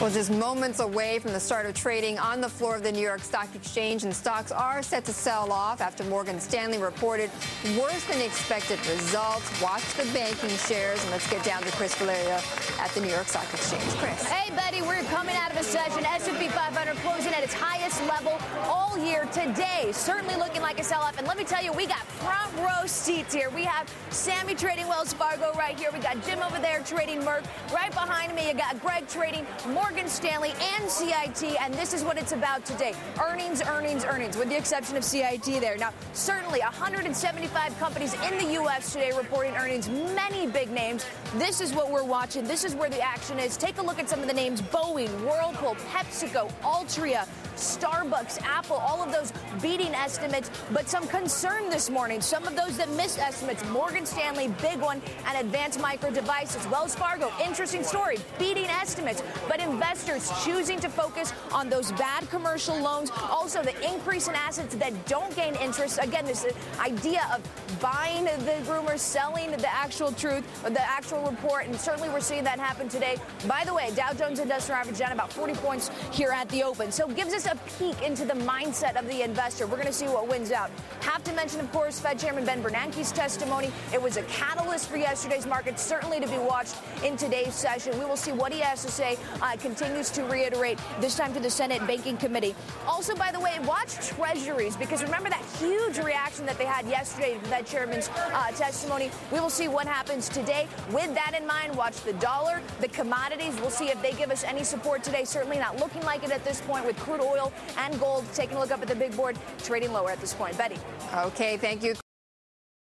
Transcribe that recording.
Well, just moments away from the start of trading on the floor of the New York Stock Exchange, and stocks are set to sell off after Morgan Stanley reported worse than expected results. Watch the banking shares, and let's get down to Cris Valerio at the New York Stock Exchange. Cris. Hey, Betty, we're coming out of a session. S&P 500 closing at its highest level all year today. Certainly looking like a sell-off. And let me tell you, we got front row seats here. We have Sammy trading Wells Fargo right here. We got Jim over there trading Merck. Right behind me, you got Greg trading Morgan Stanley and CIT, and this is what it's about today. Earnings, earnings, earnings, with the exception of CIT there. Now, certainly 175 companies in the U.S. today reporting earnings, many big names. This is what we're watching. This is where the action is. Take a look at some of the names: Boeing, Whirlpool, PepsiCo, Altria, Starbucks, Apple, all of those beating estimates, but some concern this morning. Some of those that missed estimates: Morgan Stanley, big one, and Advanced Micro Devices. Wells Fargo, interesting story, beating estimates, but investors choosing to focus on those bad commercial loans. Also, the increase in assets that don't gain interest. Again, this idea of buying the rumors, selling the actual truth, the actual report, and certainly we're seeing that happen today. By the way, Dow Jones Industrial Average down about 40 points here at the open. So it gives us a peek into the mindset of the investor. We're going to see what wins out. Have to mention, of course, Fed Chairman Ben Bernanke's testimony. It was a catalyst for yesterday's market, certainly to be watched in today's session. We will see what he has to say. Continues to reiterate, this time to the Senate Banking Committee. Also, by the way, watch Treasuries, because remember that huge reaction that they had yesterday to that chairman's testimony. We will see what happens today. With that in mind, watch the dollar, the commodities. We'll see if they give us any support today. Certainly not looking like it at this point, with crude oil and gold taking a look up at the big board, trading lower at this point. Betty. Okay, thank you.